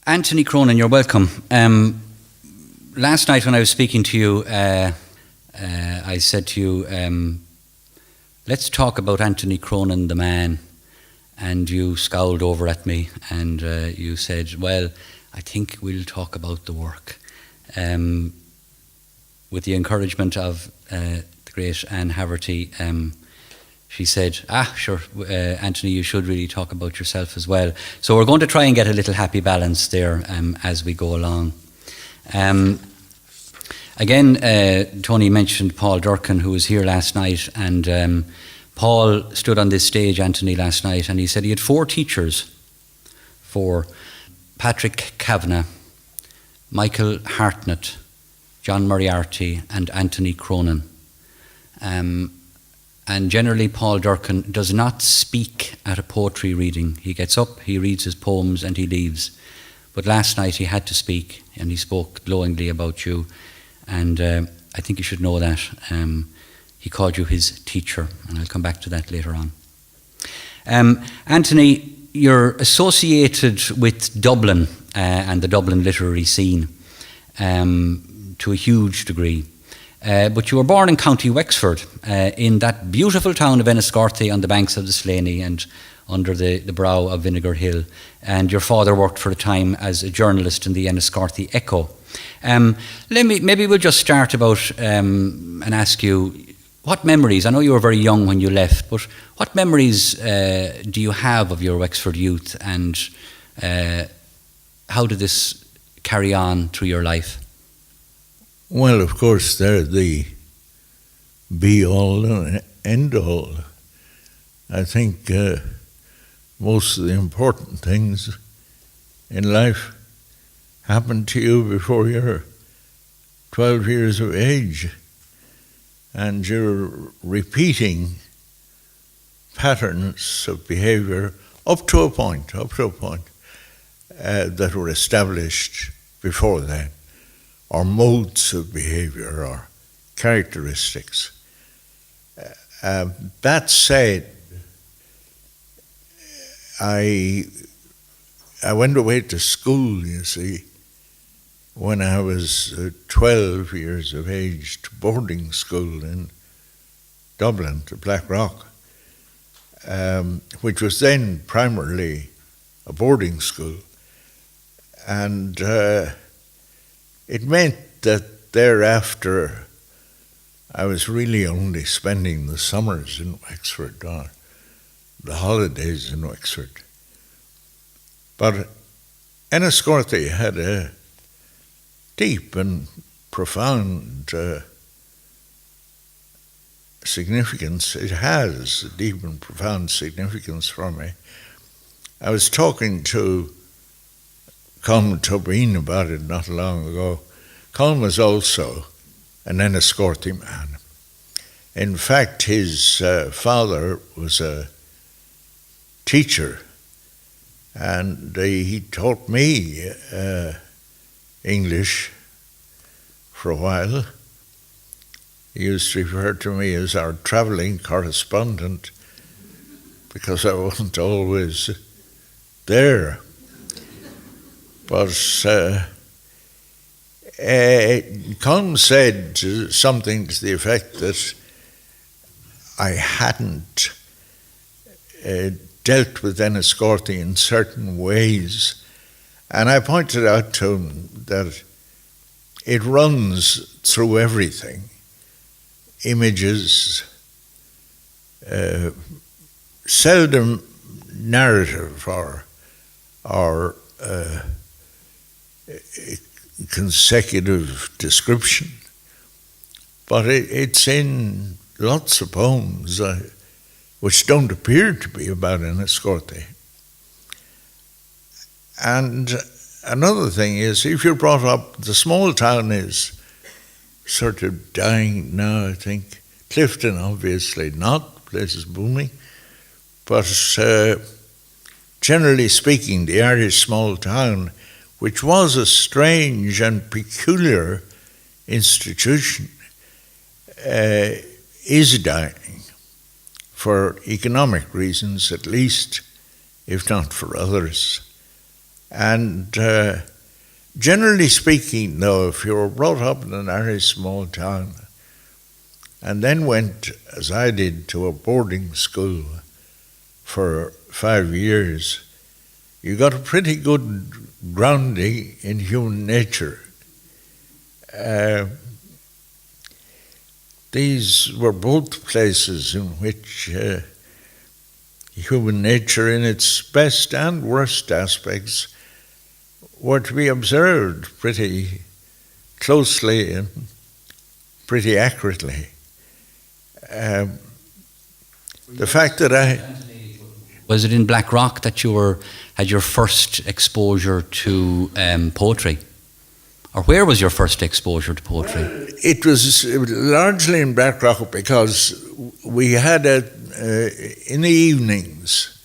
Anthony Cronin, you're welcome. Last night when I was speaking to you, I said to you, let's talk about Anthony Cronin, the man. And you scowled over at me and you said, well, I think we'll talk about the work. With the encouragement of the great Anne Haverty, she said, sure, Anthony, you should really talk about yourself as well. So we're going to try and get a little happy balance there as we go along. Again, Tony mentioned Paul Durkin, who was here last night, and Paul stood on this stage, Anthony, last night, and he said he had 4 teachers, Patrick Kavanagh, Michael Hartnett, John Moriarty, and Anthony Cronin. And generally, Paul Durkin does not speak at a poetry reading. He gets up, he reads his poems, and he leaves. But last night he had to speak, and he spoke glowingly about you. And I think you should know that. He called you his teacher, and I'll come back to that later on. Anthony, you're associated with Dublin and the Dublin literary scene to a huge degree. But you were born in County Wexford, in that beautiful town of Enniscorthy on the banks of the Slaney and under the brow of Vinegar Hill. And your father worked for a time as a journalist in the Enniscorthy Echo. Maybe we'll just start about and ask you, what memories, I know you were very young when you left, but what memories do you have of your Wexford youth, and how did this carry on through your life? Well, of course, they're the be-all and end-all. I think most of the important things in life happen to you before you're 12 years of age, and you're repeating patterns of behaviour up to a point that were established before that, or modes of behaviour or characteristics. That said, I went away to school, you see, when I was 12 years of age, to boarding school in Dublin, to Blackrock, which was then primarily a boarding school. And it meant that thereafter I was really only spending the summers in Wexford, or the holidays in Wexford. But Enniscorthy had a deep and profound significance. It has a deep and profound significance for me. I was talking to Colm Tobin about it not long ago. Colm was also an Enniscorthy man. In fact, his father was a teacher, and he taught me English for a while. He used to refer to me as our travelling correspondent because I wasn't always there. But Colm said something to the effect that I hadn't dealt with Enniscorthy in certain ways. And I pointed out to him that it runs through everything. Images, seldom narrative or consecutive description, but it's in lots of poems which don't appear to be about Enniscorthy. And another thing is, if you're brought up, the small town is sort of dying now, I think. Clifden, obviously not, the place is booming. But generally speaking, the Irish small town, which was a strange and peculiar institution, is dying, for economic reasons at least, if not for others. And generally speaking, though, if you were brought up in a very small town and then went, as I did, to a boarding school for 5 years, you got a pretty good grounding in human nature. These were both places in which human nature in its best and worst aspects were to be observed pretty closely and pretty accurately. The fact that Was it in Blackrock that you had your first exposure to poetry? Or where was your first exposure to poetry? It was largely in Blackrock because we had in the evenings,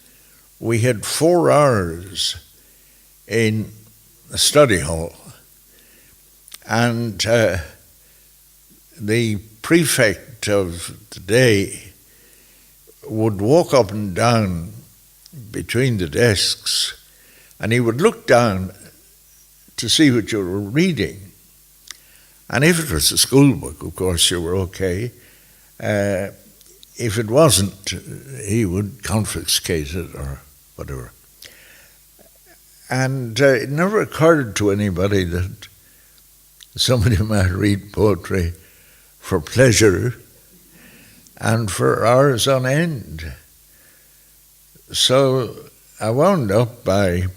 we had 4 hours in a study hall. And the prefect of the day would walk up and down between the desks, and he would look down to see what you were reading. And if it was a school book, of course, you were okay. If it wasn't, he would confiscate it or whatever. And it never occurred to anybody that somebody might read poetry for pleasure and for hours on end. So I wound up by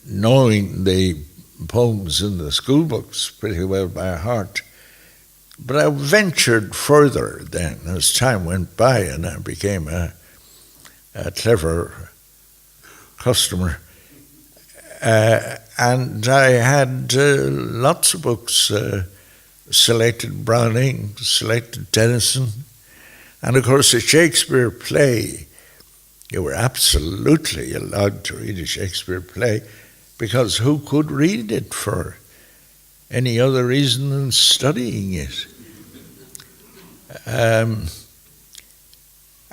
knowing the poems in the school books pretty well by heart. But I ventured further then as time went by, and I became a clever customer. And I had lots of books, selected Browning, selected Tennyson, and of course a Shakespeare play. You were absolutely allowed to read a Shakespeare play, because who could read it for any other reason than studying it? And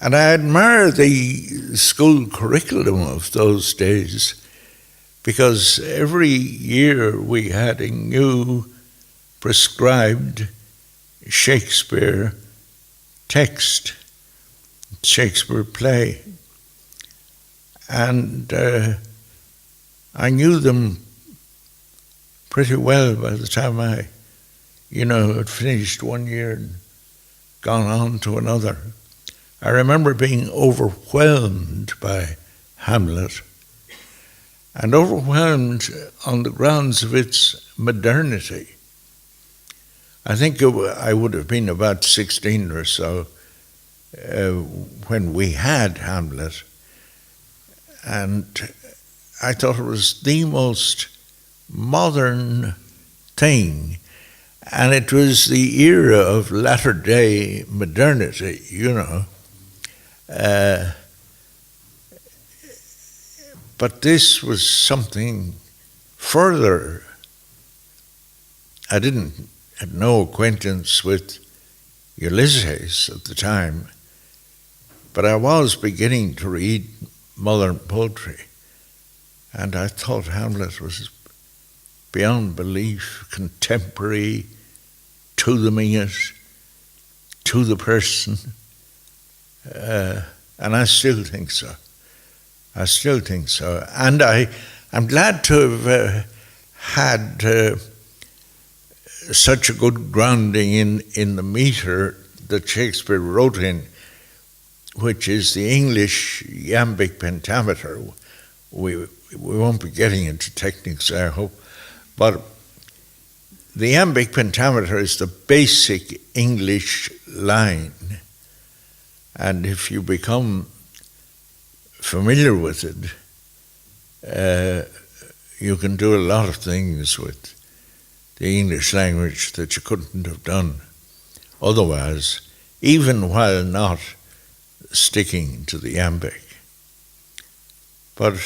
I admire the school curriculum of those days, because every year we had a new prescribed Shakespeare text, Shakespeare play. And I knew them pretty well by the time I, had finished one year and gone on to another. I remember being overwhelmed by Hamlet, and overwhelmed on the grounds of its modernity. I think I would have been about 16 or so when we had Hamlet, and I thought it was the most modern thing, and it was the era of latter-day modernity, But this was something further. I had no acquaintance with Ulysses at the time, but I was beginning to read modern poetry, and I thought Hamlet was beyond belief contemporary to the minute, to the person, and I still think so. And I'm glad to have had such a good grounding in the metre that Shakespeare wrote in, which is the English iambic pentameter. We won't be getting into techniques, I hope, but the iambic pentameter is the basic English line, and if you become familiar with it, you can do a lot of things with the English language that you couldn't have done otherwise, even while not sticking to the iambic. But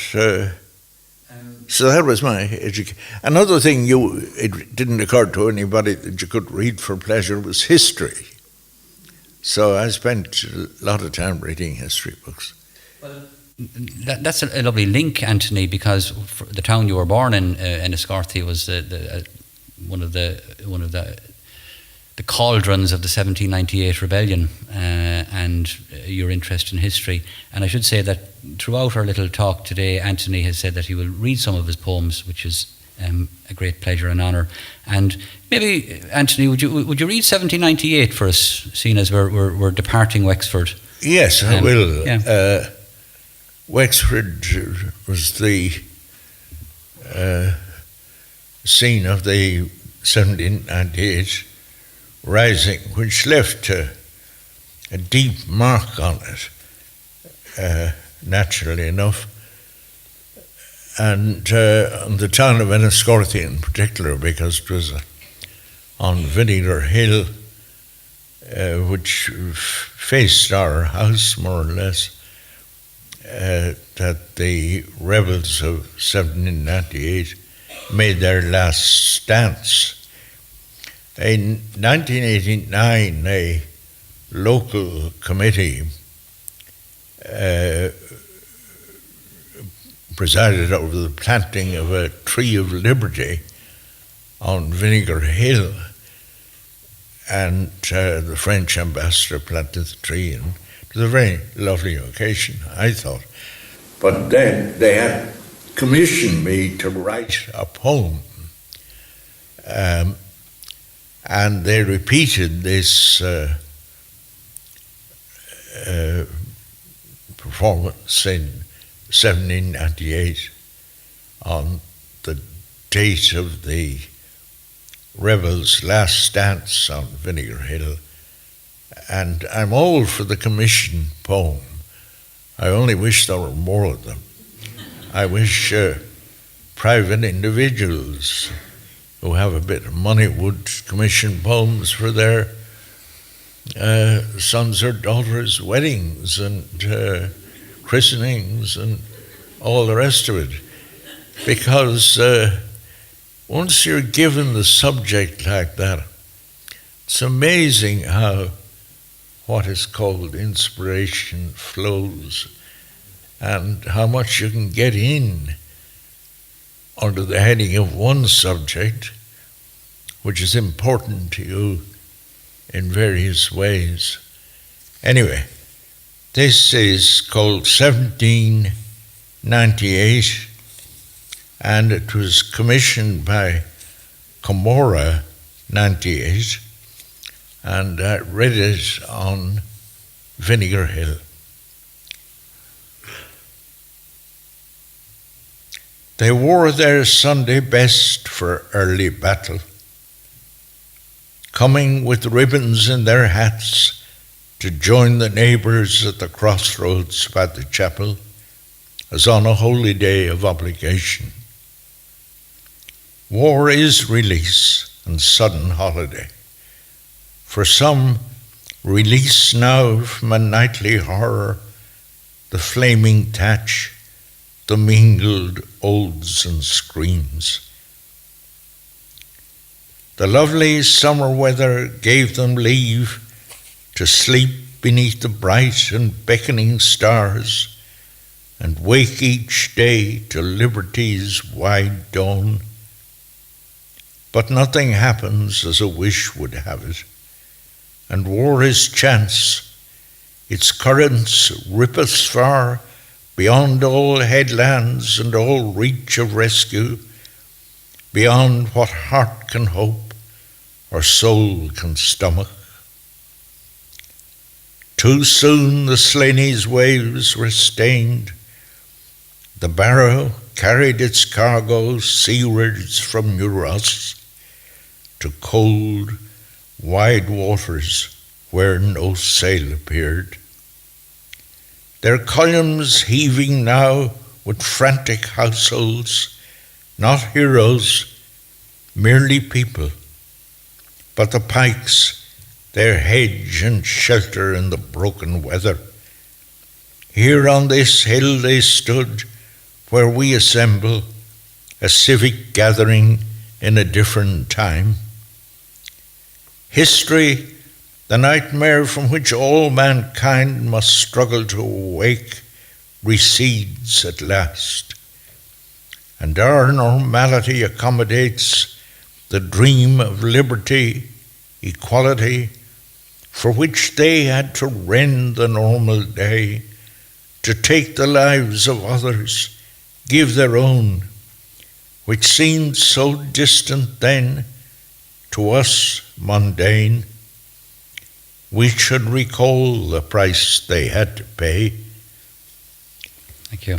so that was my education. Another thing it didn't occur to anybody that you could read for pleasure was history. So I spent a lot of time reading history books. Well, That's a lovely link, Anthony, because the town you were born in Enniscorthy, was one of the cauldrons of the 1798 rebellion, and your interest in history. And I should say that throughout our little talk today, Anthony has said that he will read some of his poems, which is a great pleasure and honour. And maybe, Anthony, would you read 1798 for us, seeing as we're departing Wexford? Yes, I will. Yeah. Wexford was the scene of the 1798 rising, which left a deep mark on it, naturally enough, and on the town of Enniscorthy in particular, because it was on Vinegar Hill, which faced our house more or less, that the rebels of 1798 made their last stance. In 1989, a local committee presided over the planting of a tree of liberty on Vinegar Hill, and the French ambassador planted the tree, and it was a very lovely occasion, I thought. But then they had commissioned me to write a poem, and they repeated this performance in 1798 on the date of the rebels' last stance on Vinegar Hill. And I'm all for the commission poem. I only wish there were more of them. I wish private individuals who have a bit of money would commission poems for their sons' or daughters' weddings and christenings and all the rest of it. Because once you're given the subject like that, it's amazing how what is called inspiration flows, and how much you can get in under the heading of one subject, which is important to you in various ways. Anyway, this is called 1798, and it was commissioned by Comora 98, and I read it on Vinegar Hill. They wore their Sunday best for early battle, coming with ribbons in their hats to join the neighbours at the crossroads by the chapel, as on a holy day of obligation. War is release and sudden holiday. For some, release now from a nightly horror, the flaming thatch, the mingled oaths and screams. The lovely summer weather gave them leave to sleep beneath the bright and beckoning stars, and wake each day to liberty's wide dawn. But nothing happens as a wish would have it, and war is chance. Its currents rip us far beyond all headlands and all reach of rescue, beyond what heart can hope or soul can stomach. Too soon the Slaney's waves were stained. The barrow carried its cargo seawards from Euross to cold, wide waters where no sail appeared. Their columns heaving now with frantic households, not heroes, merely people, but the pikes, their hedge and shelter in the broken weather. Here on this hill they stood, where we assemble, a civic gathering in a different time. History, the nightmare from which all mankind must struggle to awake, recedes at last, and our normality accommodates the dream of liberty, equality, for which they had to rend the normal day, to take the lives of others, give their own, which seemed so distant then, to us mundane. We should recall the price they had to pay. Thank you.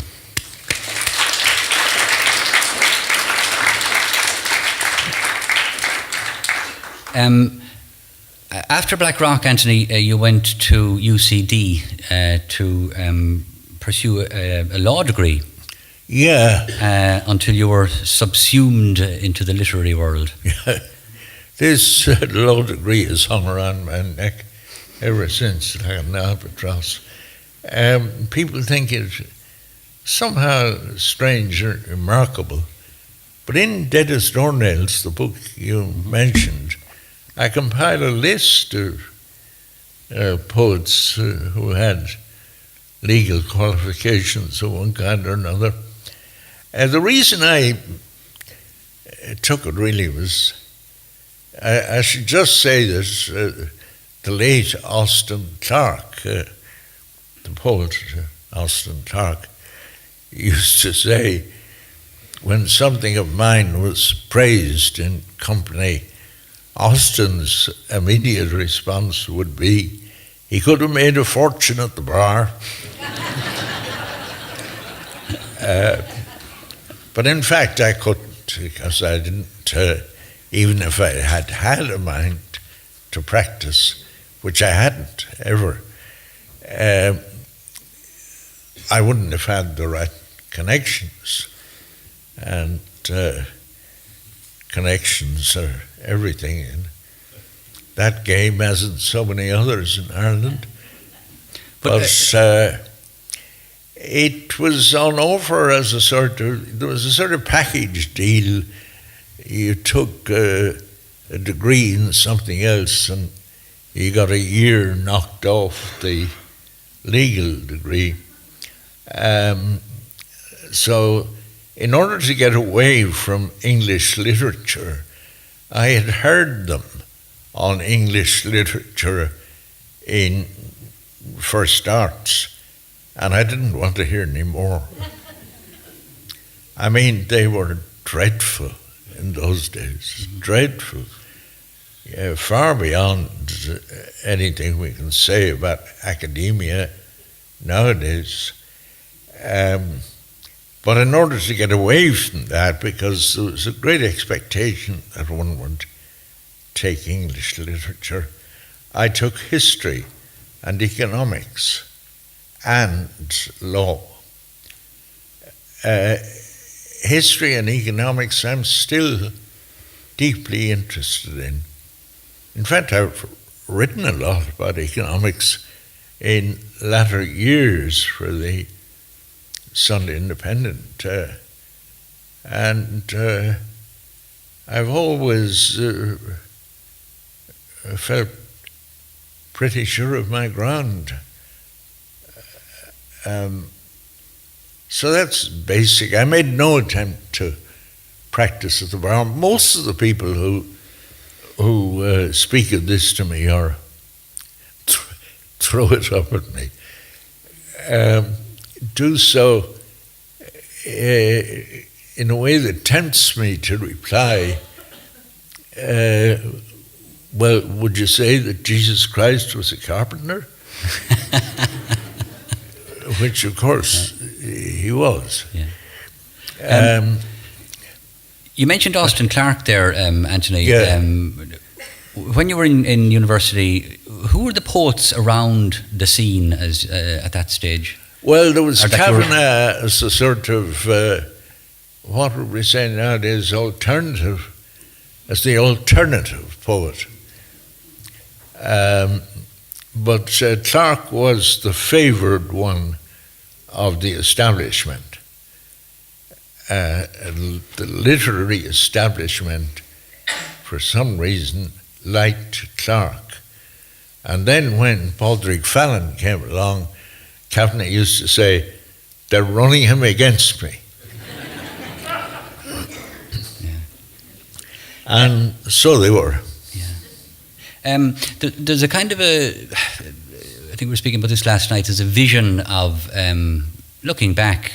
After Blackrock, Anthony, you went to UCD to pursue a law degree. Yeah. Until you were subsumed into the literary world. Yeah. This law degree has hung around my neck ever since, like an albatross. People think it's somehow strange or remarkable, but in Deadest Doornails, the book you mentioned, I compiled a list of poets who had legal qualifications of one kind or another. The reason I took it really was, I should just say that the late Austin Clarke, the poet Austin Clarke, used to say, when something of mine was praised in company, Austin's immediate response would be, he could have made a fortune at the bar. But in fact, I couldn't, because I didn't, even if I had had a mind to practice, which I hadn't ever, I wouldn't have had the right connections. And connections are everything in that game, as in so many others in Ireland. But it was on offer as there was a sort of package deal. You took a degree in something else and you got a year knocked off the legal degree. So in order to get away from English literature, I had heard them on English literature in First Arts, and I didn't want to hear any more. I mean, they were dreadful in those days, dreadful. Yeah, far beyond anything we can say about academia nowadays. But in order to get away from that, because there was a great expectation that one would take English literature, I took history and economics and law. History and economics I'm still deeply interested in. In fact, I've written a lot about economics in latter years for the Sunday Independent, and I've always felt pretty sure of my ground. So that's basic. I made no attempt to practice at the bar. Most of the people who speak of this to me or throw it up at me do so in a way that tempts me to reply, well, would you say that Jesus Christ was a carpenter? Which, of course, he was. Yeah. You mentioned Austin Clarke there, Anthony. Yeah. When you were in university, who were the poets around the scene at that stage? Well, there was Kavanagh as a sort of, what would we say nowadays, as the alternative poet. But Clarke was the favoured one of the establishment. The literary establishment, for some reason, liked Clarke. And then when Padraig Fallon came along, Kavanagh used to say, they're running him against me. And so they were. There's a kind of I think we were speaking about this last night, there's a vision of, looking back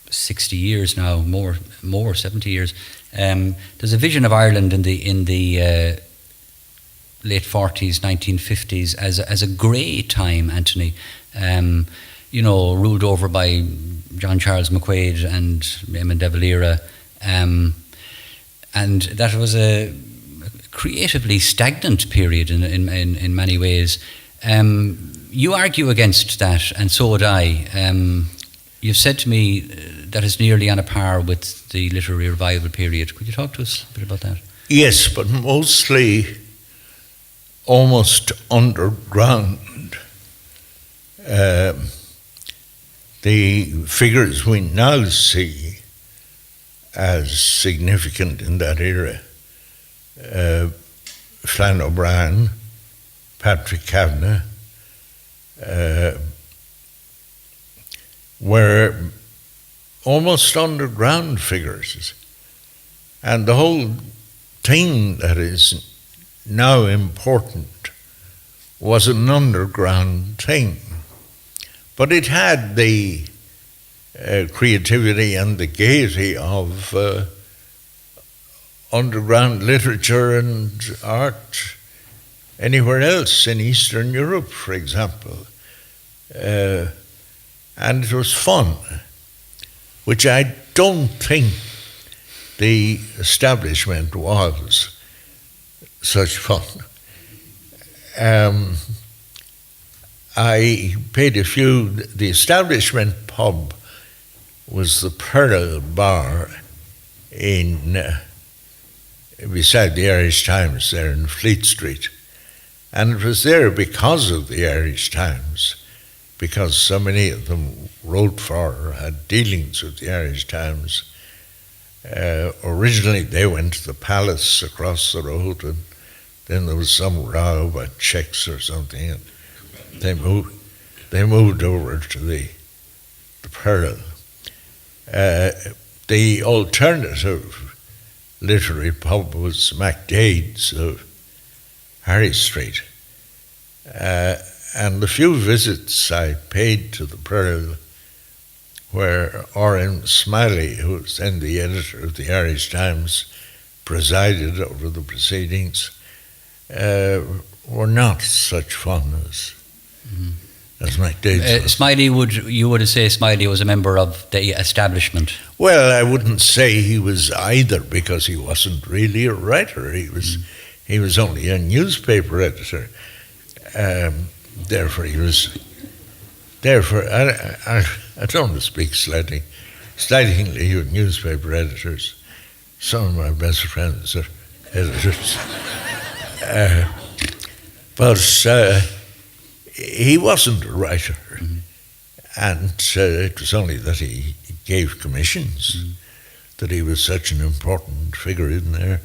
60 years now, more 70 years, there's a vision of Ireland in the late 40s, 1950s as a grey time, Anthony, ruled over by John Charles McQuaid and Eamon de Valera, and that was a creatively stagnant period in many ways. You argue against that, and so would I. You've said to me that it's nearly on a par with the literary revival period. Could you talk to us a bit about that? Yes, but mostly almost underground. The figures we now see as significant in that era, Flann O'Brien, Patrick Kavanagh, were almost underground figures. And the whole thing that is now important was an underground thing. But it had the creativity and the gaiety of underground literature and art anywhere else in Eastern Europe, for example. And it was fun, which I don't think the establishment was such fun. I paid the establishment pub was the Pearl Bar beside the Irish Times there in Fleet Street. And it was there because of the Irish Times, because so many of them wrote for or had dealings with the Irish Times. Originally they went to the Palace across the road, and then there was some row about checks or something, and they moved over to the Pearl. The alternative literary pub was MacDade's of Harry Street. And the few visits I paid to the Pearl, where R.M. Smiley, who was then the editor of the Irish Times, presided over the proceedings, were not such fun as MacDade's. Smiley, you would say Smiley was a member of the establishment? Well, I wouldn't say he was either, because he wasn't really a writer. He was only a newspaper editor. Therefore, I don't want to speak slightingly with newspaper editors. Some of my best friends are editors. But he wasn't a writer. And it was only that he gave commissions that he was such an important figure in there.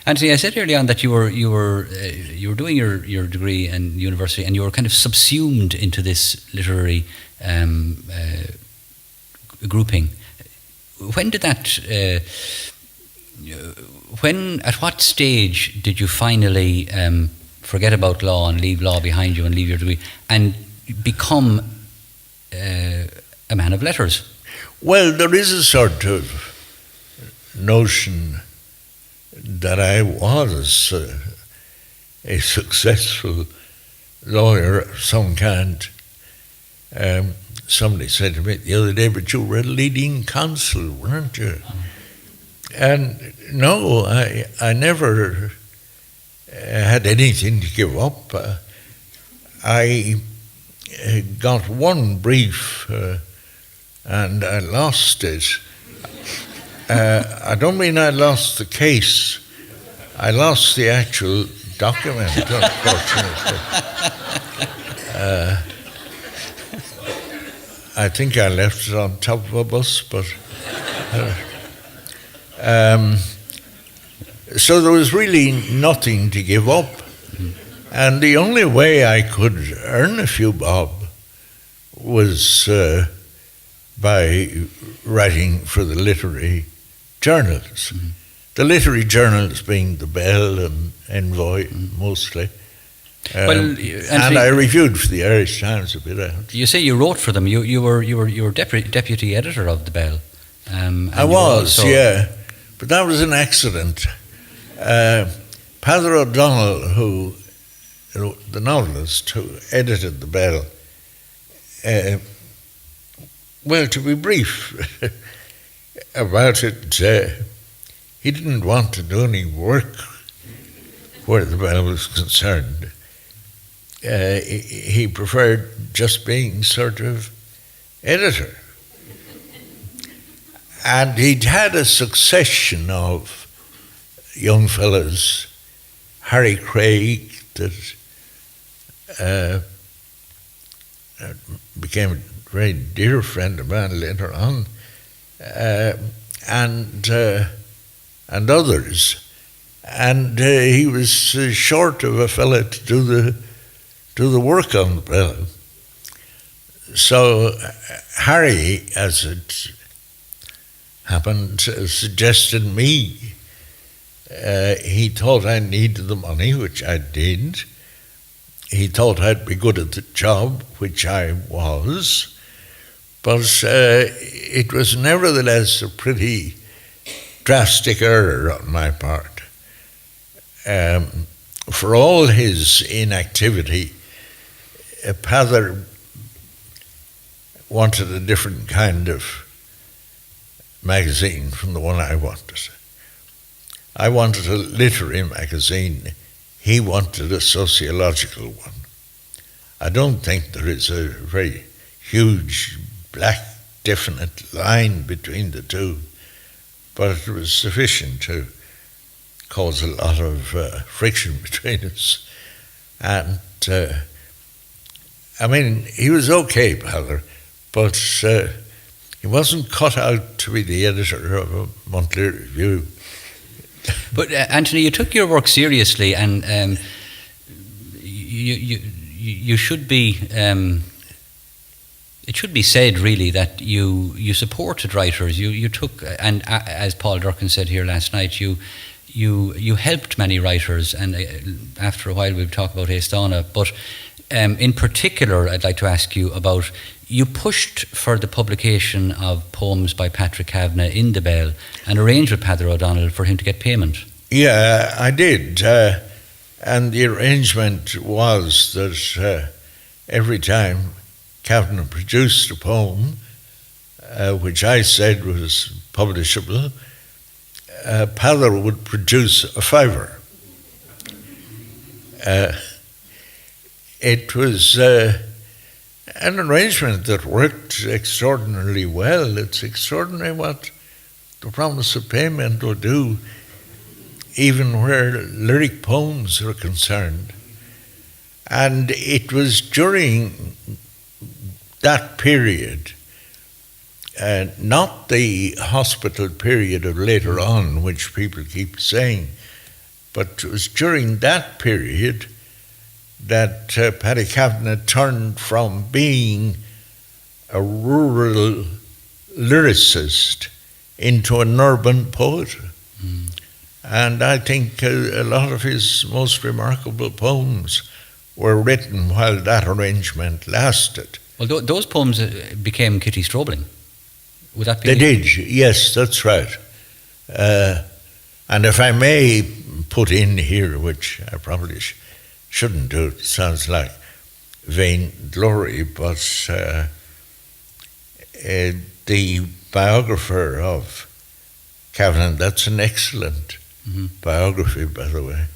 Anthony, I said early on that you were doing your degree in university, and you were kind of subsumed into this literary grouping. When did that? At what stage did you finally forget about law and leave law behind you and leave your degree and become a man of letters? Well, there is a sort of notion that I was a successful lawyer of some kind. Somebody said to me the other day, "But you were a leading counsel, weren't you?" And no, I never had anything to give up. I got one brief and I lost it. I don't mean I lost the case. I lost the actual document, unfortunately. I think I left it on top of a bus, but... so there was really nothing to give up. And the only way I could earn a few bob was by writing for the literary journals. Mm-hmm. The literary journals being the Bell and Envoy mostly. And I reviewed for the Irish Times a bit. You say you wrote for them. You were deputy editor of the Bell. I was, yeah, but that was an accident. Peadar O'Donnell, who the novelist who edited the Bell. Well, to be brief about it, he didn't want to do any work where the Bell was concerned. He preferred just being sort of editor. And he'd had a succession of young fellows, Harry Craig, that became a very dear friend of mine later on, and others. And he was short of a fella to do the work on the Bell. So Harry, as it happened, suggested me. He thought I needed the money, which I did. He thought I'd be good at the job, which I was. But it was nevertheless a pretty drastic error on my part. For all his inactivity, Peadar wanted a different kind of magazine from the one I wanted. I wanted a literary magazine. He wanted a sociological one. I don't think there is a very huge, black, definite line between the two, but it was sufficient to cause a lot of friction between us. And, I mean, he was okay, Peadar, but he wasn't cut out to be the editor of a monthly review. But Anthony, you took your work seriously, and you should be. It should be said, really, that you supported writers. You took, and as Paul Durkin said here last night, you helped many writers, and after a while we'll talk about Aosdána. But in particular, I'd like to ask you about. You pushed for the publication of poems by Patrick Kavanagh in the Bell and arranged with Peadar O'Donnell for him to get payment. Yeah, I did. And the arrangement was that every time Kavanagh produced a poem, which I said was publishable, Peadar would produce a fiver. It was an arrangement that worked extraordinarily well. It's extraordinary what the promise of payment will do, even where lyric poems are concerned. And it was during that period, not the hospital period of later on, which people keep saying, but it was during that period that Paddy Kavanagh turned from being a rural lyricist into an urban poet. Mm. And I think a lot of his most remarkable poems were written while that arrangement lasted. Well, those poems became Kitty Strobling. Would that be? They did, yes, that's right. And if I may put in here, which I probably shouldn't do, it sounds like vainglory, but the biographer of Kavanagh, that's an excellent biography, by the way,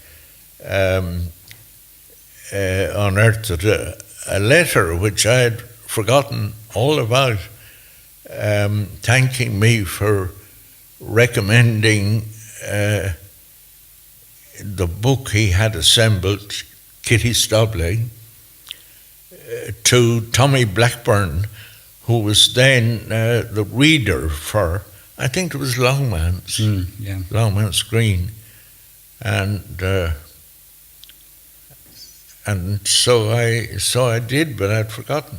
unearthed a letter which I had forgotten all about, thanking me for recommending the book he had assembled, Kitty Strobling, to Tommy Blackburn, who was then the reader for, I think it was Longman's Green, and so I did, but I'd forgotten.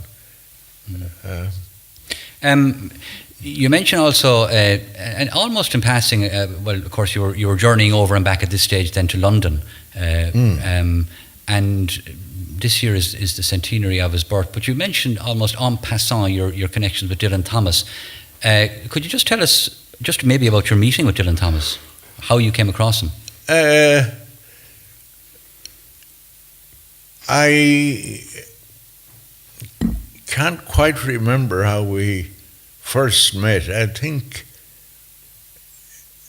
You mentioned also, and almost in passing, well, of course, you were journeying over and back at this stage then to London, and this year is the centenary of his birth. But you mentioned almost en passant your connections with Dylan Thomas. Could you just tell us, just maybe about your meeting with Dylan Thomas, how you came across him? I can't quite remember how we first met. I think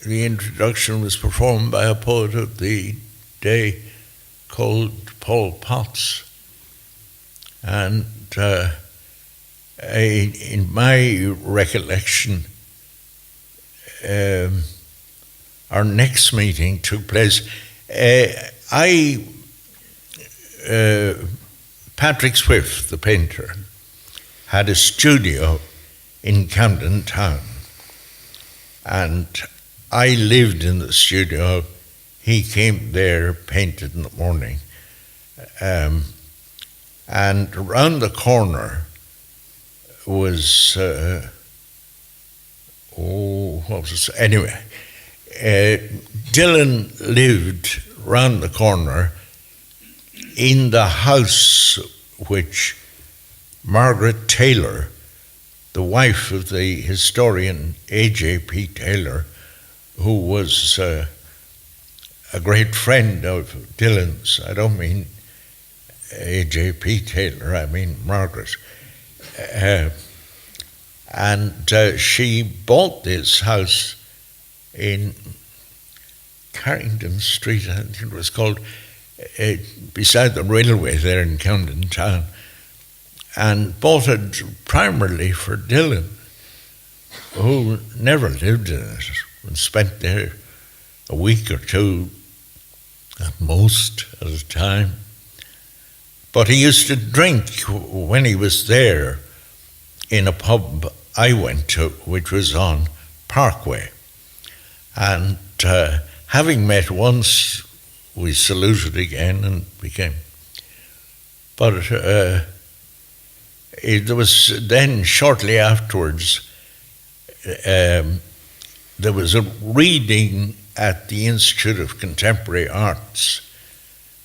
the introduction was performed by a poet of the day called Paul Potts. And in my recollection, our next meeting took place. Patrick Swift, the painter, had a studio in Camden Town, and I lived in the studio. He came there, painted in the morning, and around the corner was what was it? Anyway, Dylan lived round the corner in the house which Margaret Taylor, the wife of the historian A.J.P. Taylor, who was a great friend of Dylan's. I don't mean A.J.P. Taylor, I mean Margaret. And she bought this house in Carrington Street, I think it was called, beside the railway there in Camden Town, and bought it primarily for Dylan, who never lived in it and spent there a week or two at most at a time. But he used to drink when he was there in a pub I went to, which was on Parkway. And having met once, we saluted again and became. But it was then, shortly afterwards, there was a reading at the Institute of Contemporary Arts.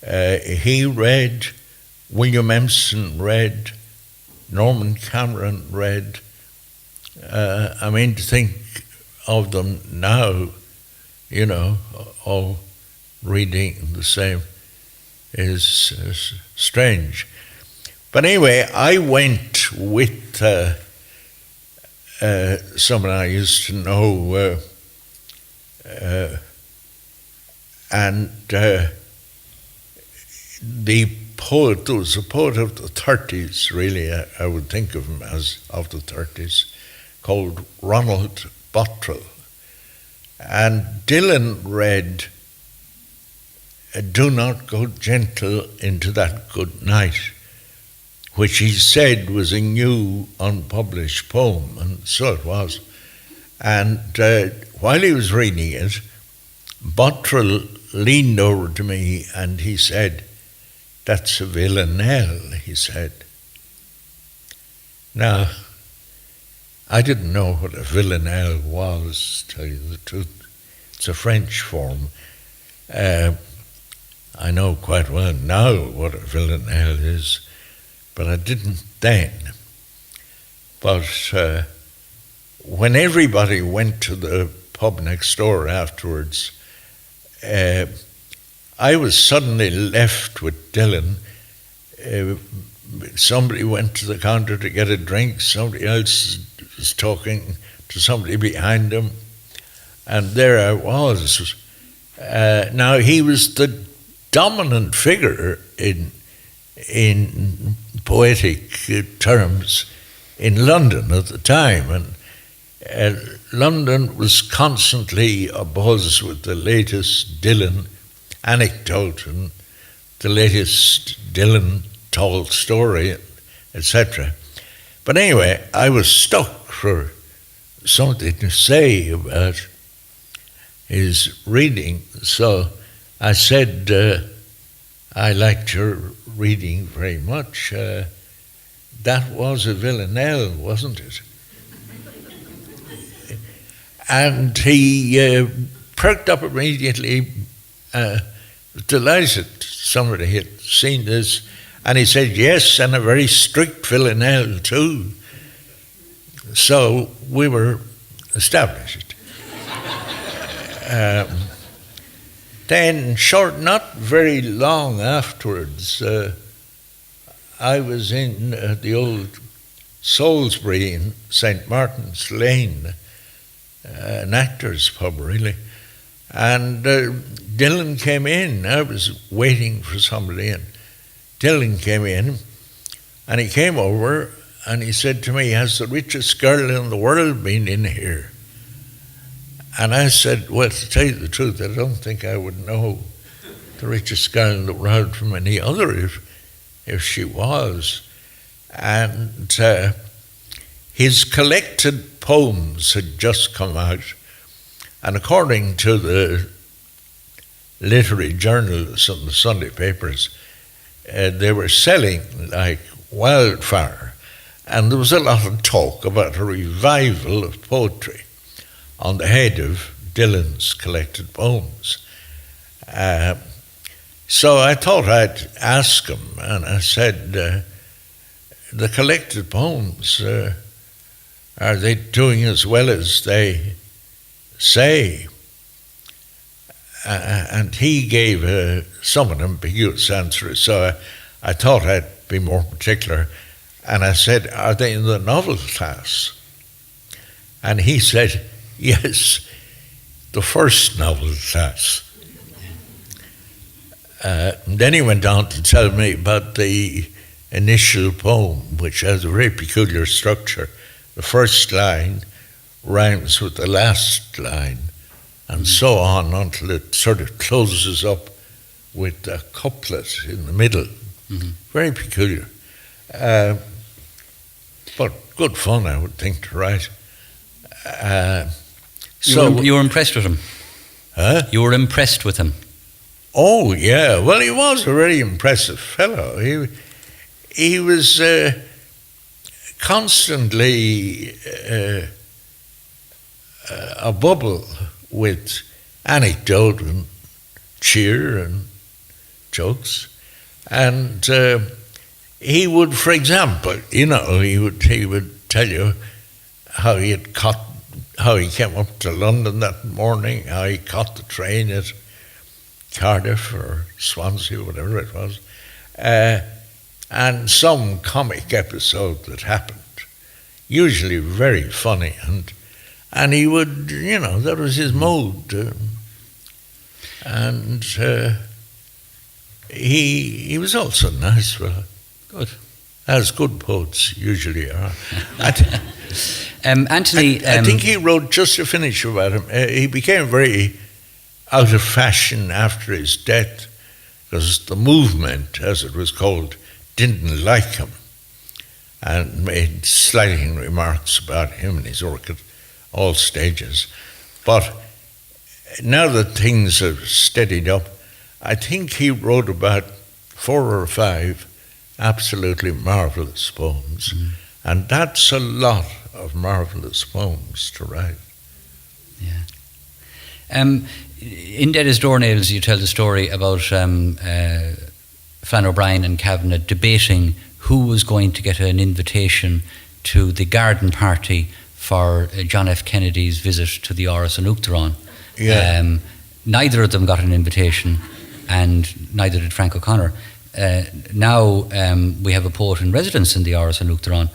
He read, William Empson read, Norman Cameron read. I mean, to think of them now, you know, all reading the same is strange. But anyway, I went with someone I used to know, and the poet, there was a poet of the 30s, really, I would think of him as of the 30s, called Ronald Bottrell. And Dylan read, "Do not go gentle into that good night," which he said was a new unpublished poem, and so it was. And while he was reading it, Bottrell leaned over to me and he said, "That's a villanelle," he said. Now, I didn't know what a villanelle was, to tell you the truth. It's a French form. I know quite well now what a villanelle is, but I didn't then. But when everybody went to the pub next door afterwards, I was suddenly left with Dylan. Somebody went to the counter to get a drink, somebody else was talking to somebody behind him, and there I was. Now, he was the dominant figure in poetic terms in London at the time, and London was constantly abuzz with the latest Dylan anecdote and the latest Dylan told story, etc. But anyway, I was stuck for something to say about his reading, so I said, "I liked your reading very much. That was a villanelle, wasn't it?" And he perked up immediately, delighted somebody had seen this, and he said, yes, and a very strict villanelle too. So we were established. Then, not very long afterwards, I was in the old Salisbury in St. Martin's Lane, an actor's pub, really. And Dylan came in. I was waiting for somebody, and Dylan came in, and he came over, and he said to me, has the richest girl in the world been in here? And I said, well, to tell you the truth, I don't think I would know the richest girl in the world from any other if she was. And his collected poems had just come out, and according to the literary journals and the Sunday papers, they were selling like wildfire, and there was a lot of talk about a revival of poetry on the head of Dylan's collected poems. So I thought I'd ask him, and I said, the collected poems, are they doing as well as they say? And he gave a somewhat ambiguous answer, so I thought I'd be more particular. And I said, are they in the novel class? And he said, yes, the first novel class. Then he went on to tell me about the initial poem, which has a very peculiar structure. The first line rhymes with the last line, and so on until it sort of closes up with a couplet in the middle. Mm-hmm. Very peculiar. But good fun, I would think, to write. You were impressed with him? Huh? You were impressed with him? Oh, yeah. Well, he was a very impressive fellow. He was constantly a bubble with anecdote and cheer and jokes. And he would, for example, he would tell you how he came up to London that morning, how he caught the train at Cardiff or Swansea, whatever it was, and some comic episode that happened, usually very funny, and he would, that was his mode, and he was also nice fellow. Good. As good poets usually are. Anthony... I think he wrote, just to finish about him, he became very out of fashion after his death, because the movement, as it was called, didn't like him and made slighting remarks about him and his work at all stages. But now that things have steadied up, I think he wrote about 4 or 5 absolutely marvelous poems. Mm. And that's a lot of marvelous poems to write. Yeah. In Dead as Doornails, you tell the story about Flann O'Brien and Kavanagh debating who was going to get an invitation to the garden party for John F. Kennedy's visit to the Áras an Uachtaráin. Yeah. Neither of them got an invitation, and neither did Frank O'Connor. Now we have a poet in residence in the Áras an Uachtaráin.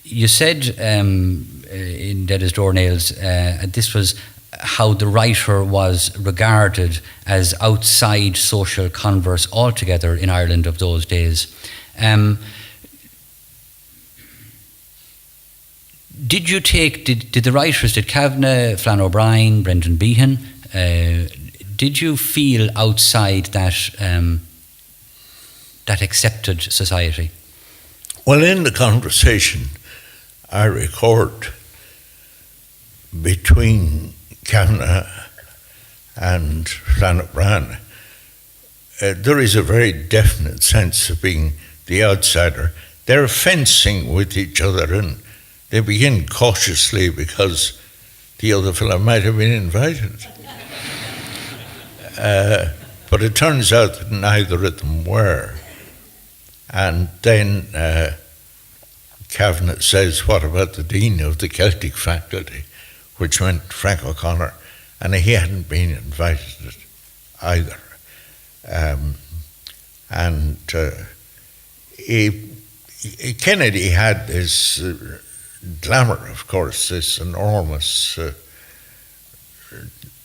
You said in Dead as Doornails, this was how the writer was regarded as outside social converse altogether in Ireland of those days. Did the writers, did Kavanagh, Flann O'Brien, Brendan Behan, did you feel outside that accepted society? Well, in the conversation I record between Kavanagh and Flann O'Brien, there is a very definite sense of being the outsider. They're fencing with each other, and they begin cautiously because the other fellow might have been invited. But it turns out that neither of them were. And then Cabinet says, what about the Dean of the Celtic faculty, which meant Frank O'Connor, and he hadn't been invited either. Kennedy had this glamour, of course, this enormous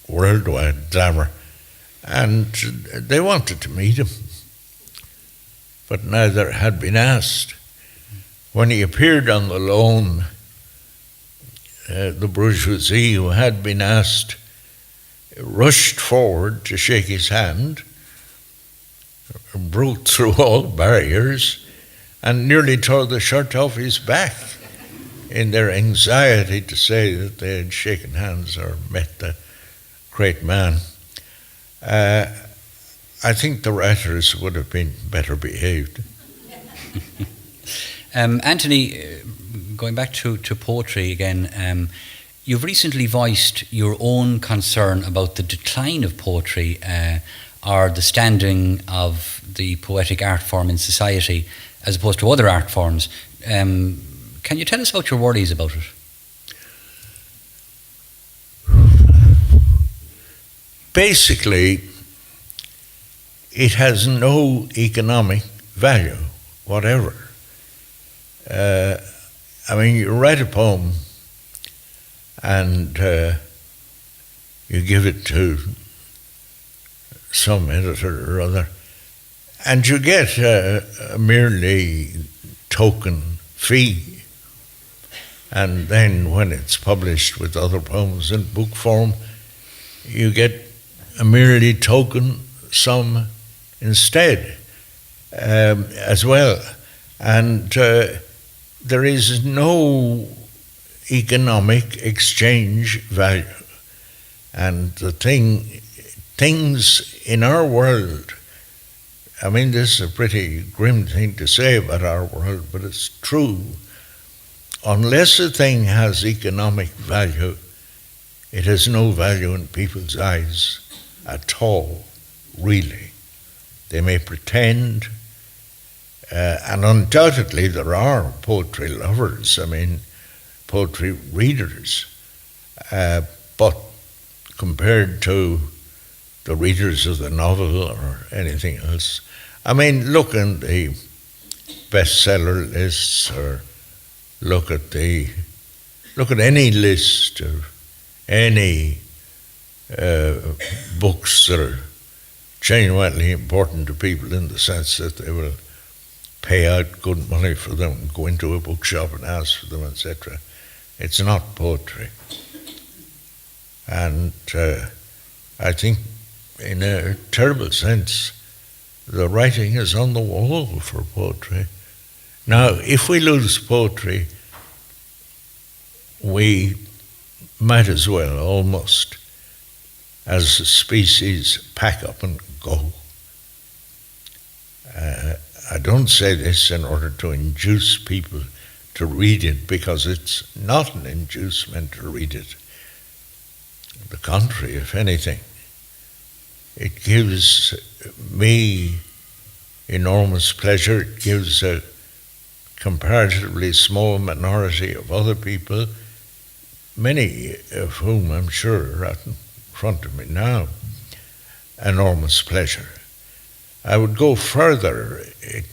worldwide glamour, and they wanted to meet him, but neither had been asked. When he appeared on the lawn, the bourgeoisie who had been asked rushed forward to shake his hand, broke through all barriers, and nearly tore the shirt off his back in their anxiety to say that they had shaken hands or met the great man. I think the writers would have been better behaved. Anthony, going back to poetry again, you've recently voiced your own concern about the decline of poetry or the standing of the poetic art form in society as opposed to other art forms. Can you tell us about your worries about it? Basically, it has no economic value whatever. I mean, you write a poem and you give it to some editor or other, and you get a merely token fee. And then when it's published with other poems in book form, you get a merely token sum instead as well. And there is no economic exchange value. And the things in our world, I mean, this is a pretty grim thing to say about our world, but it's true. Unless a thing has economic value, it has no value in people's eyes at all, really. They may pretend, and undoubtedly there are poetry lovers, I mean, poetry readers, but compared to the readers of the novel or anything else, I mean, look in the bestseller lists or look at any list of any books that are genuinely important to people in the sense that they will pay out good money for them, go into a bookshop and ask for them, etc. It's not poetry. And I think in a terrible sense, the writing is on the wall for poetry. Now, if we lose poetry, we might as well almost, as a species, pack up and go. I don't say this in order to induce people to read it, because it's not an inducement to read it. The contrary, if anything. It gives me enormous pleasure. It gives a comparatively small minority of other people, many of whom I'm sure are out in front of me now, enormous pleasure. I would go further. It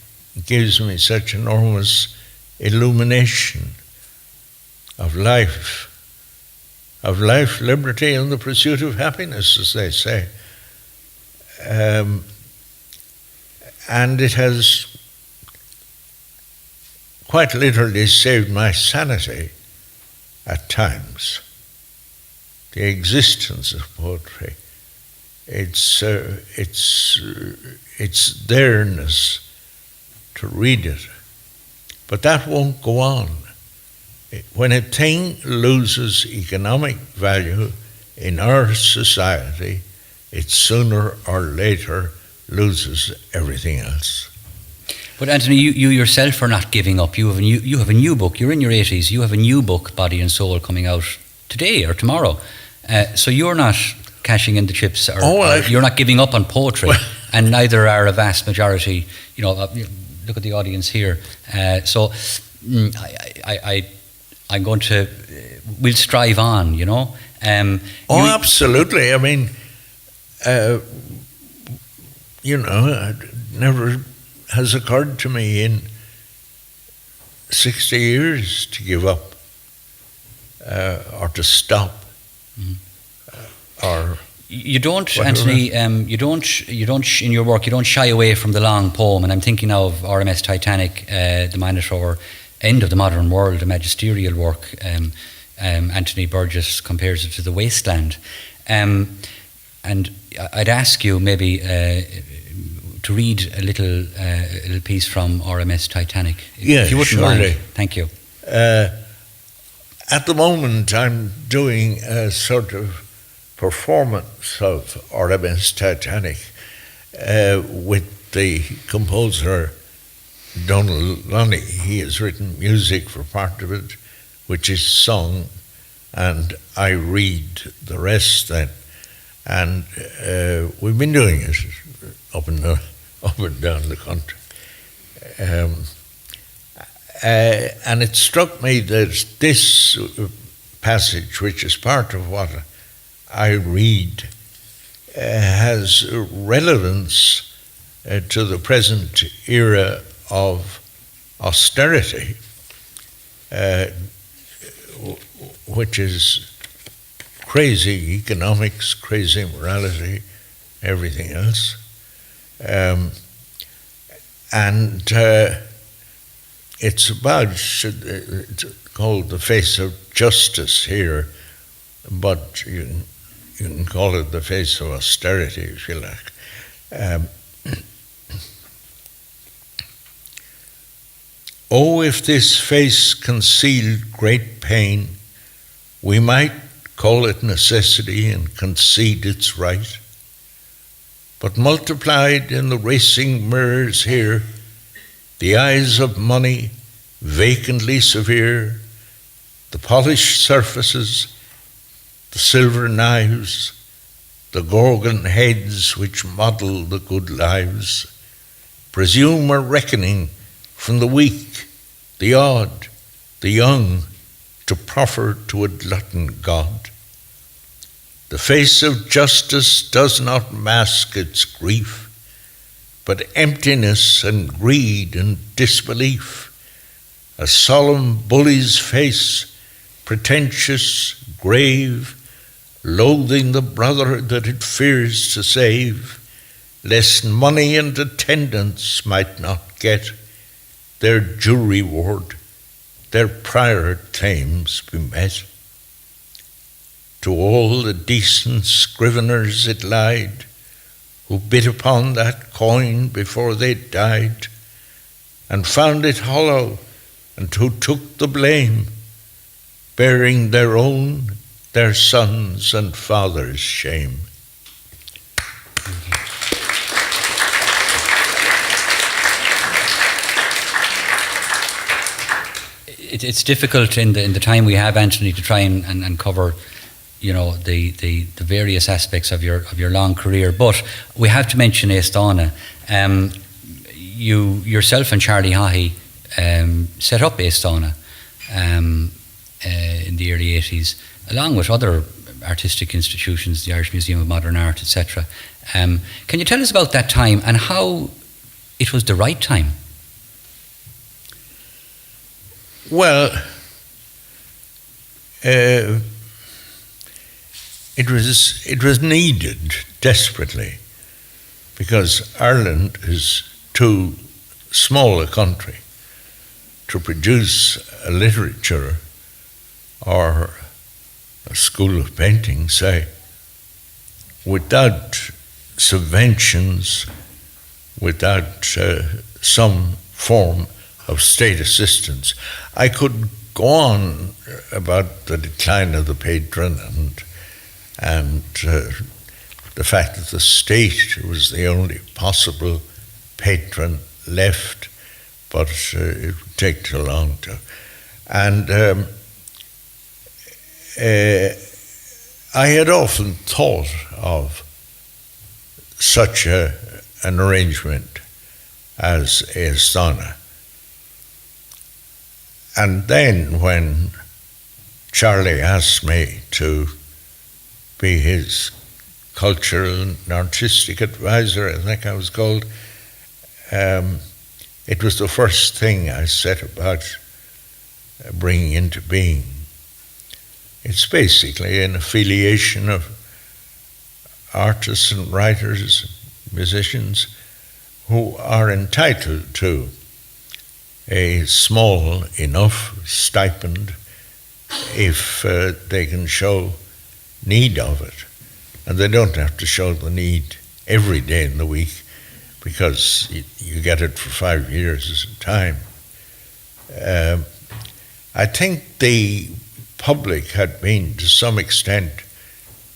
gives me such enormous illumination of life, liberty, and the pursuit of happiness, as they say. And it has quite literally saved my sanity at times. The existence of poetry, its there-ness to read it. But that won't go on. When a thing loses economic value in our society, it sooner or later loses everything else. But Anthony, you yourself are not giving up. You have a new book. You're in your 80s. You have a new book, Body and Soul, coming out today or tomorrow. So you're not cashing in the chips, or you're not giving up on poetry, and neither are a vast majority. Look at the audience here. I'm going to. We'll strive on. Absolutely. I mean, it never has occurred to me in 60 years to give up or to stop. Or you don't, whatever. Anthony. You don't in your work. You don't shy away from the long poem. And I'm thinking now of RMS Titanic, the Minotaur, End of the Modern World, a magisterial work. Anthony Burgess compares it to the wasteland. And I'd ask you maybe to read a little piece from RMS Titanic, if you wouldn't mind. Thank you. At the moment, I'm doing a sort of performance of RMS Titanic with the composer Donald Lally. He has written music for part of it, which is sung, and I read the rest then. And we've been doing it up and down the country. And it struck me that this passage, which is part of what I read, has relevance to the present era of austerity, which is crazy economics, crazy morality, everything else. It's it's called The Face of Justice here, but you can call it The Face of Austerity if you like. Oh, if this face concealed great pain, we might call it necessity and concede its right. But multiplied in the racing mirrors here, the eyes of money, vacantly severe, the polished surfaces, the silver knives, the gorgon heads which model the good lives, presume a reckoning from the weak, the odd, the young, to proffer to a glutton God. The face of justice does not mask its grief, but emptiness and greed and disbelief. A solemn bully's face, pretentious, grave, loathing the brother that it fears to save, lest money and attendance might not get their due reward, their prior claims be met. To all the decent scriveners it lied, who bit upon that coin before they died, and found it hollow, and who took the blame, bearing their own, their sons' and fathers' shame. It's difficult in the time we have, Anthony, to try and cover, the various aspects of your long career. But we have to mention Aosdána. You yourself and Charlie Haughey set up Aosdána in the early 80s, along with other artistic institutions, the Irish Museum of Modern Art, etc. Can you tell us about that time and how it was the right time? Well, it was needed desperately, because Ireland is too small a country to produce a literature or a school of painting, say, without subventions, without some form of state assistance. I could go on about the decline of the patron and the fact that the state was the only possible patron left, but it would take too long to. And I had often thought of such an arrangement as Aosdána. And then when Charlie asked me to be his cultural and artistic advisor, I think I was called, it was the first thing I set about bringing into being. It's basically an affiliation of artists and writers, musicians, who are entitled to a small enough stipend if they can show need of it. And they don't have to show the need every day in the week, because you get it for 5 years at a time. I think the public had been, to some extent,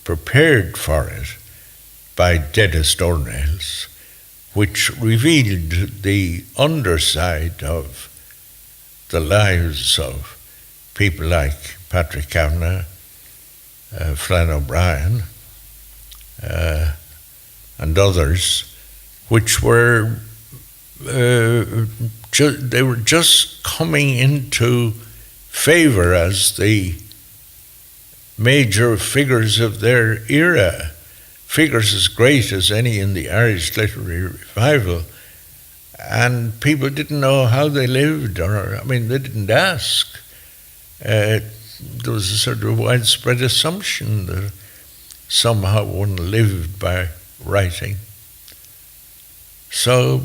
prepared for it by Deadest Doornails, which revealed the underside of the lives of people like Patrick Kavanagh, Flann O'Brien, and others, which were they were just coming into favour as the major figures of their era, figures as great as any in the Irish literary revival, and people didn't know how they lived, or, I mean, they didn't ask. There was a sort of widespread assumption that somehow one lived by writing. So,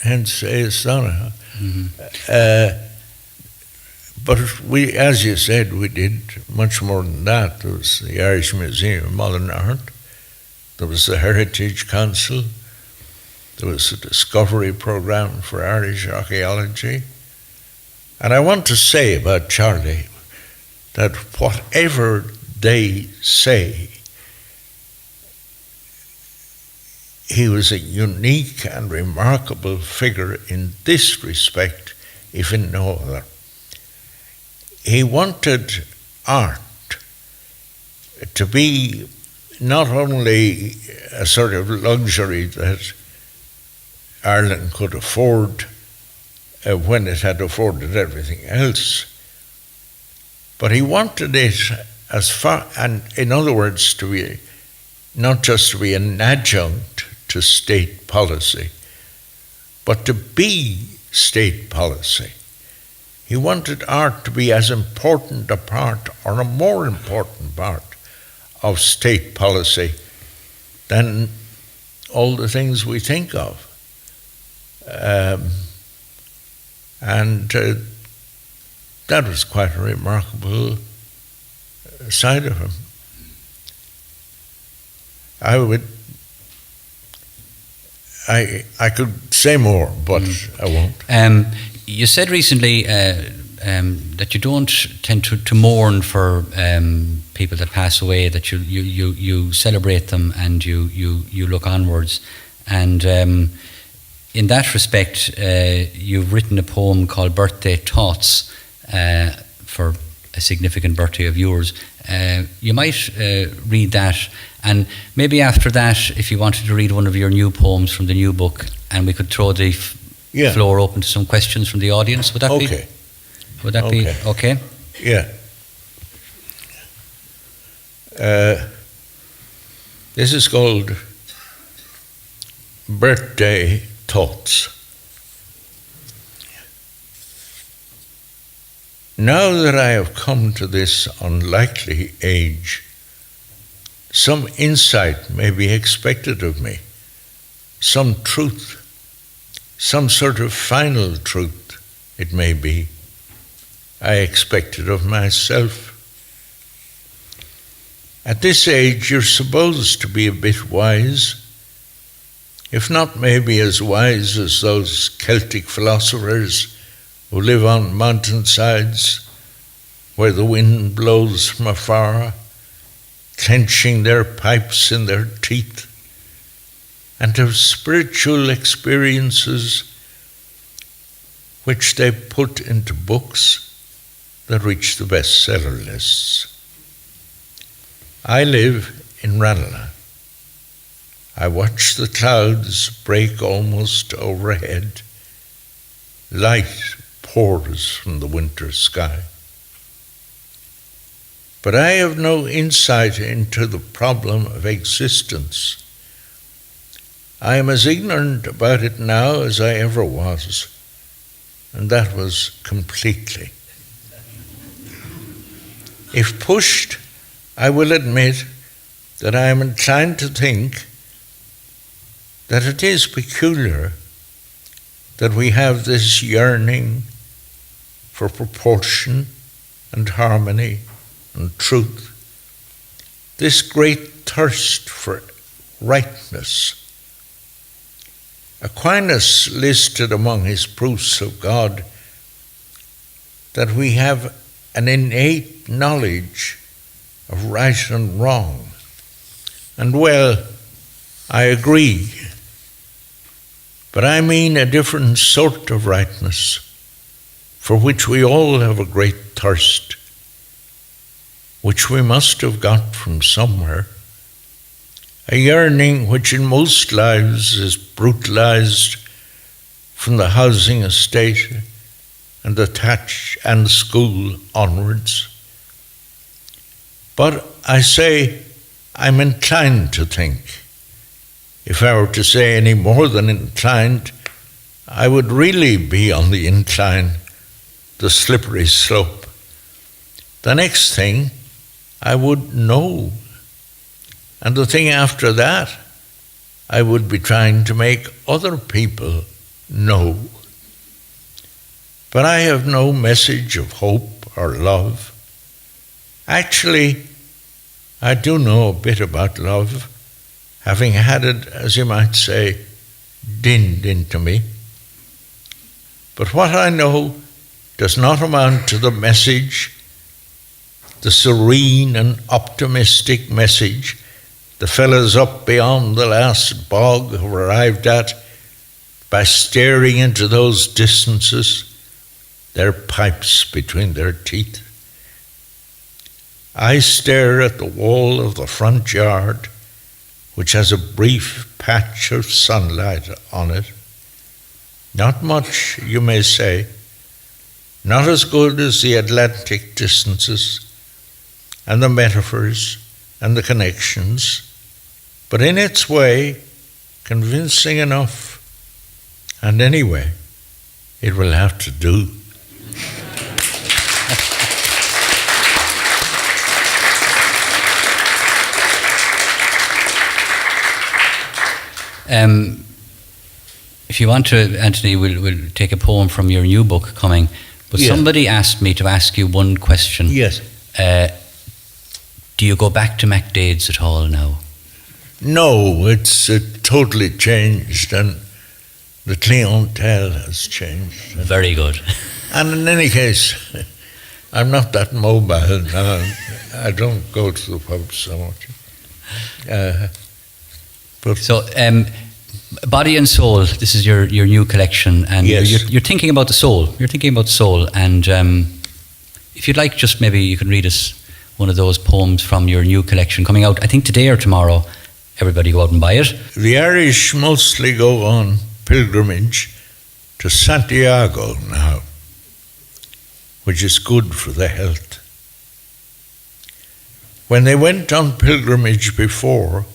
hence Aosdána. But we, as you said, we did much more than that. There was the Irish Museum of Modern Art, there was the Heritage Council, there was a discovery programme for Irish archaeology. And I want to say about Charlie that whatever they say, he was a unique and remarkable figure in this respect, if in no other. He wanted art to be not only a sort of luxury that Ireland could afford when it had afforded everything else, but he wanted it as far, and in other words, to be not just to be an adjunct to state policy, but to be state policy. He wanted art to be as important a part, or a more important part, of state policy than all the things we think of. And that was quite a remarkable side of him. I could say more, but I won't. You said recently that you don't tend to mourn for people that pass away, that you celebrate them and you look onwards. And in that respect, you've written a poem called Birthday Thoughts for a significant birthday of yours. You might read that, and maybe after that, if you wanted to read one of your new poems from the new book, and we could throw the floor open to some questions from the audience. Would that be? Would that be okay? Yeah. This is called Birthday Thoughts. Now that I have come to this unlikely age, some insight may be expected of me, some truth, some sort of final truth, it may be, I expect it of myself. At this age, you're supposed to be a bit wise, if not maybe as wise as those Celtic philosophers who live on mountainsides where the wind blows from afar, clenching their pipes in their teeth, and have spiritual experiences which they put into books that reach the bestseller lists. I live in Ranelagh. I watch the clouds break almost overhead. Light pours from the winter sky. But I have no insight into the problem of existence. I am as ignorant about it now as I ever was, and that was completely. If pushed, I will admit that I am inclined to think that it is peculiar that we have this yearning for proportion and harmony and truth, this great thirst for rightness. Aquinas listed among his proofs of God that we have an innate knowledge of right and wrong. And well, I agree. But I mean a different sort of rightness, for which we all have a great thirst, which we must have got from somewhere. A yearning which in most lives is brutalized from the housing estate and the thatch and school onwards. But I say I'm inclined to think. If I were to say any more than inclined, I would really be on the incline, the slippery slope. The next thing, I would know. And the thing after that, I would be trying to make other people know. But I have no message of hope or love. Actually, I do know a bit about love, having had it, as you might say, dinned into me. But what I know does not amount to the message, the serene and optimistic message the fellows up beyond the last bog have arrived at by staring into those distances, their pipes between their teeth. I stare at the wall of the front yard, which has a brief patch of sunlight on it. Not much, you may say, not as good as the Atlantic distances and the metaphors and the connections, but in its way, convincing enough. And anyway, it will have to do. If you want to, Anthony, we'll take a poem from your new book coming. But Yeah. somebody asked me to ask you one question. Yes. Do you go back to MacDade's at all now? No, it's totally changed, and the clientele has changed. Very good. And in any case, I'm not that mobile now. I don't go to the pub so much. So, Body and Soul, this is your new collection, and Yes. you're thinking about the soul. You're thinking about soul, and if you'd like, just maybe you can read us one of those poems from your new collection coming out, I think today or tomorrow. Everybody go out and buy it. The Irish mostly go on pilgrimage to Santiago now, which is good for the health. When they went on pilgrimage before,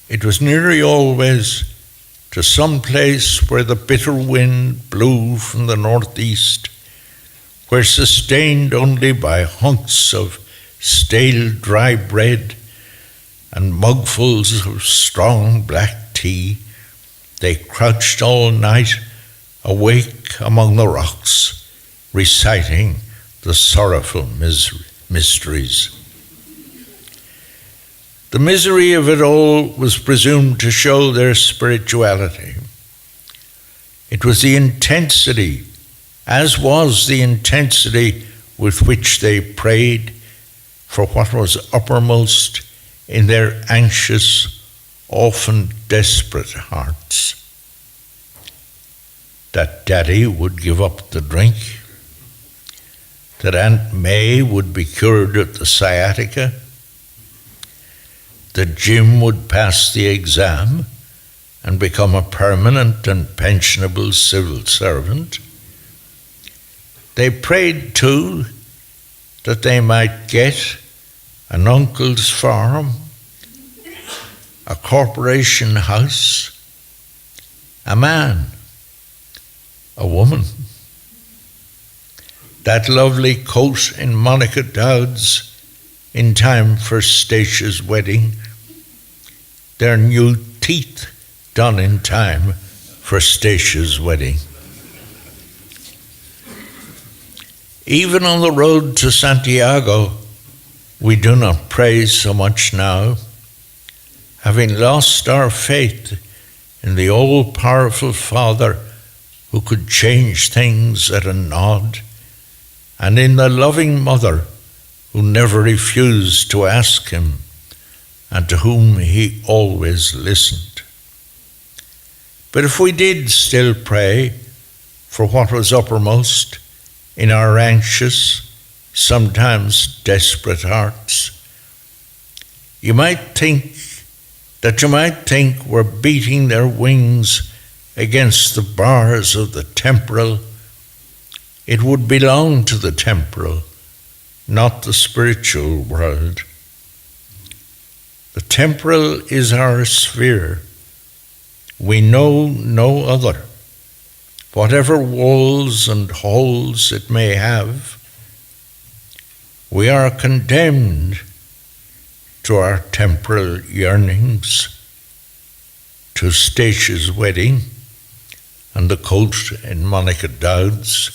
it was nearly always to some place where the bitter wind blew from the northeast, where sustained only by hunks of stale dry bread and mugfuls of strong black tea, they crouched all night awake among the rocks, reciting the sorrowful mysteries. The misery of it all was presumed to show their spirituality. It was the intensity, as was the intensity with which they prayed for what was uppermost in their anxious, often desperate hearts. That Daddy would give up the drink, that Aunt May would be cured of the sciatica, that Jim would pass the exam and become a permanent and pensionable civil servant. They prayed too that they might get an uncle's farm, a corporation house, a man, a woman. That lovely coat in Monica Dowd's in time for Statia's wedding, their new teeth done in time for Statia's wedding. Even on the road to Santiago, we do not pray so much now, having lost our faith in the all-powerful Father who could change things at a nod, and in the loving Mother who never refused to ask him and to whom he always listened. But if we did still pray for what was uppermost in our anxious, sometimes desperate hearts, you might think we're beating their wings against the bars of the temporal. It would belong to the temporal, not the spiritual world. The temporal is our sphere. We know no other. Whatever walls and holes it may have, we are condemned to our temporal yearnings, to Statia's wedding and the coat in Monica Dowd's.